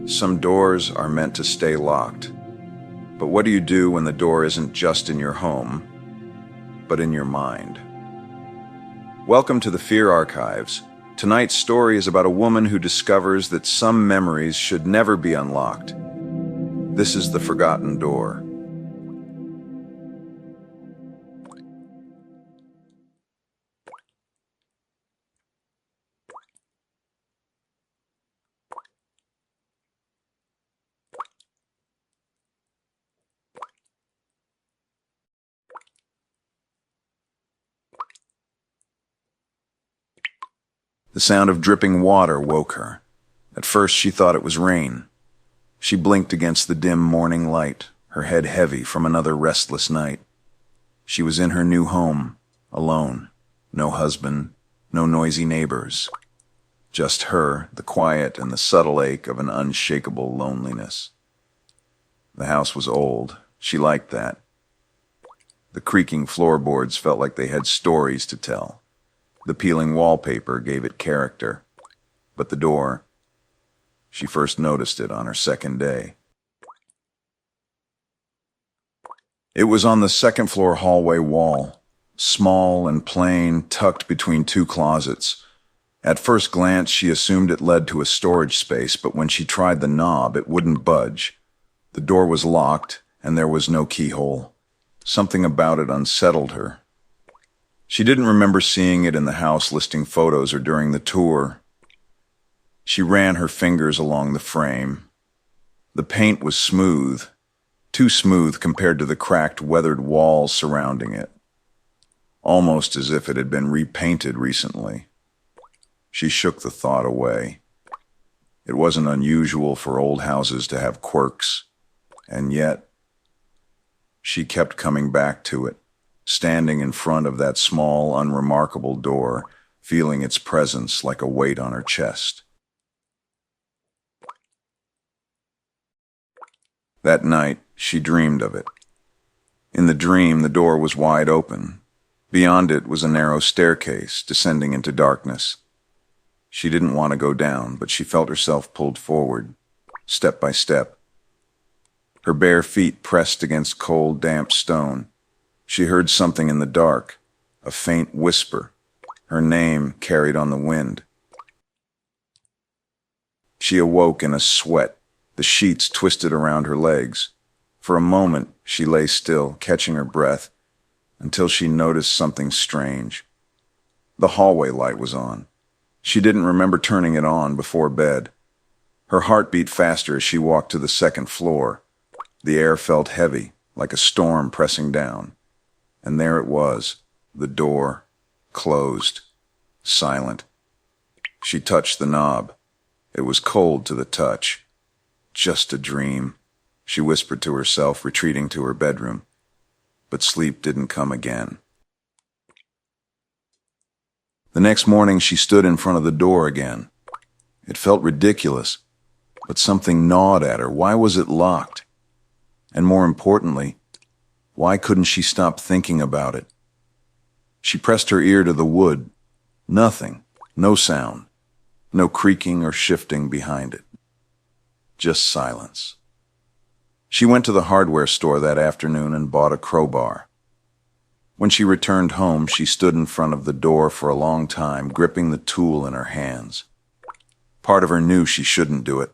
Some doors are meant to stay locked. But what do you do when the door isn't just in your home, but in your mind? Welcome to the Fear Archives. Tonight's story is about a woman who discovers that some memories should never be unlocked. This is The Forgotten Door. The sound of dripping water woke her. At first she thought it was rain. She blinked against the dim morning light, her head heavy from another restless night. She was in her new home, alone. No husband, no noisy neighbors. Just her, the quiet and the subtle ache of an unshakable loneliness. The house was old. She liked that. The creaking floorboards felt like they had stories to tell. The peeling wallpaper gave it character. But the door, she first noticed it on her second day. It was on the second-floor hallway wall, small and plain, tucked between two closets. At first glance, she assumed it led to a storage space, but when she tried the knob, it wouldn't budge. The door was locked, and there was no keyhole. Something about it unsettled her. She didn't remember seeing it in the house listing photos or during the tour. She ran her fingers along the frame. The paint was smooth, too smooth compared to the cracked, weathered walls surrounding it, almost as if it had been repainted recently. She shook the thought away. It wasn't unusual for old houses to have quirks, and yet she kept coming back to it. Standing in front of that small, unremarkable door, feeling its presence like a weight on her chest. That night, she dreamed of it. In the dream, the door was wide open. Beyond it was a narrow staircase, descending into darkness. She didn't want to go down, but she felt herself pulled forward, step by step. Her bare feet pressed against cold, damp stone. She heard something in the dark, a faint whisper, her name carried on the wind. She awoke in a sweat, the sheets twisted around her legs. For a moment, she lay still, catching her breath, until she noticed something strange. The hallway light was on. She didn't remember turning it on before bed. Her heart beat faster as she walked to the second floor. The air felt heavy, like a storm pressing down. And there it was, the door, closed, silent. She touched the knob. It was cold to the touch. Just a dream, she whispered to herself, retreating to her bedroom. But sleep didn't come again. The next morning, she stood in front of the door again. It felt ridiculous, but something gnawed at her. Why was it locked? And more importantly, why couldn't she stop thinking about it? She pressed her ear to the wood. Nothing, no sound, no creaking or shifting behind it. Just silence. She went to the hardware store that afternoon and bought a crowbar. When she returned home, she stood in front of the door for a long time, gripping the tool in her hands. Part of her knew she shouldn't do it,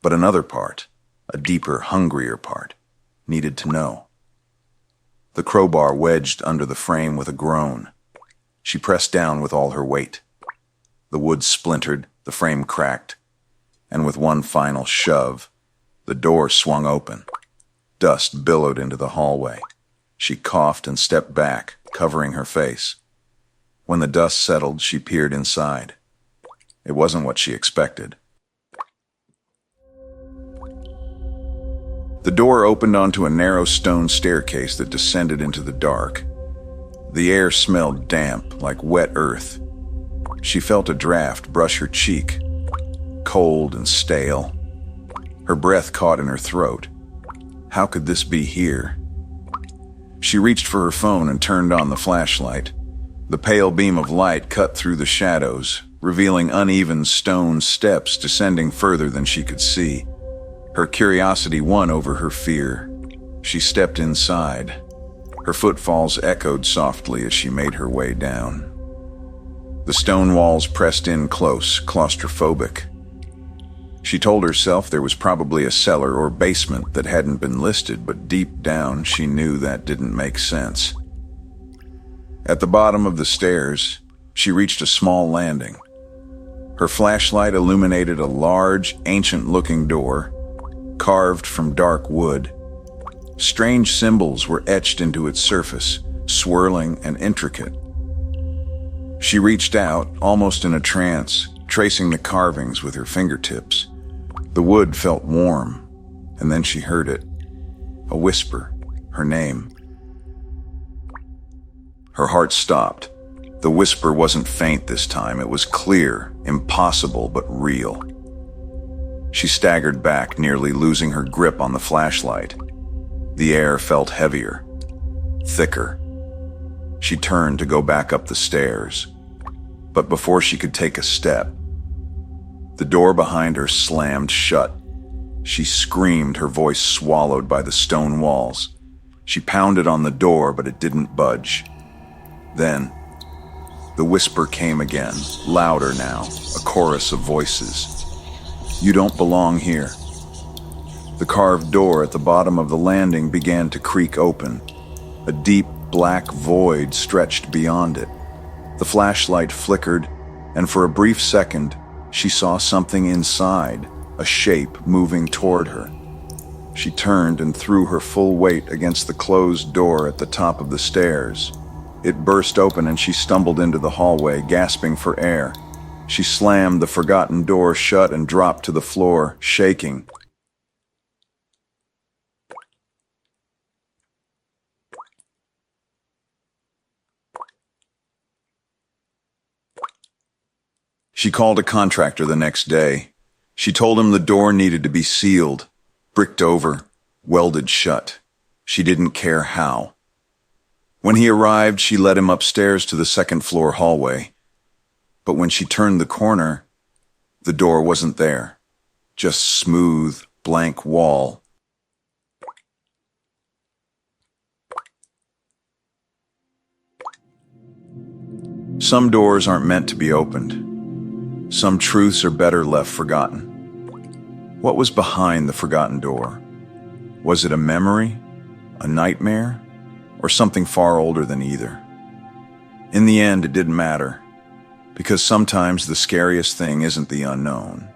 but another part, a deeper, hungrier part, needed to know. The crowbar wedged under the frame with a groan. She pressed down with all her weight. The wood splintered, the frame cracked, and with one final shove, the door swung open. Dust billowed into the hallway. She coughed and stepped back, covering her face. When the dust settled, she peered inside. It wasn't what she expected. The door opened onto a narrow stone staircase that descended into the dark. The air smelled damp, like wet earth. She felt a draft brush her cheek, cold and stale. Her breath caught in her throat. How could this be here? She reached for her phone and turned on the flashlight. The pale beam of light cut through the shadows, revealing uneven stone steps descending further than she could see. Her curiosity won over her fear. She stepped inside. Her footfalls echoed softly as she made her way down. The stone walls pressed in close, claustrophobic. She told herself there was probably a cellar or basement that hadn't been listed, but deep down she knew that didn't make sense. At the bottom of the stairs, she reached a small landing. Her flashlight illuminated a large, ancient-looking door, carved from dark wood. Strange symbols were etched into its surface, swirling and intricate. She reached out, almost in a trance, tracing the carvings with her fingertips. The wood felt warm, and then she heard it. A whisper, her name. Her heart stopped. The whisper wasn't faint this time. It was clear, impossible, but real. She staggered back, nearly losing her grip on the flashlight. The air felt heavier, thicker. She turned to go back up the stairs, but before she could take a step, the door behind her slammed shut. She screamed, her voice swallowed by the stone walls. She pounded on the door, but it didn't budge. Then, the whisper came again, louder now, a chorus of voices. "You don't belong here." The carved door at the bottom of the landing began to creak open. A deep, black void stretched beyond it. The flashlight flickered, and for a brief second, she saw something inside, a shape moving toward her. She turned and threw her full weight against the closed door at the top of the stairs. It burst open and she stumbled into the hallway, gasping for air. She slammed the forgotten door shut and dropped to the floor, shaking. She called a contractor the next day. She told him the door needed to be sealed, bricked over, welded shut. She didn't care how. When he arrived, she led him upstairs to the second-floor hallway. But when she turned the corner, the door wasn't there. Just smooth, blank wall. Some doors aren't meant to be opened. Some truths are better left forgotten. What was behind the forgotten door? Was it a memory, a nightmare, or something far older than either? In the end, it didn't matter, because sometimes the scariest thing isn't the unknown.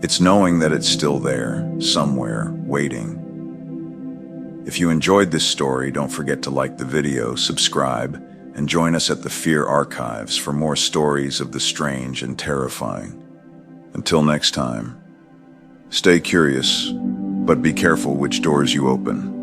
It's knowing that it's still there, somewhere, waiting. If you enjoyed this story, don't forget to like the video, subscribe, and join us at the Fear Archives for more stories of the strange and terrifying. Until next time, stay curious, but be careful which doors you open.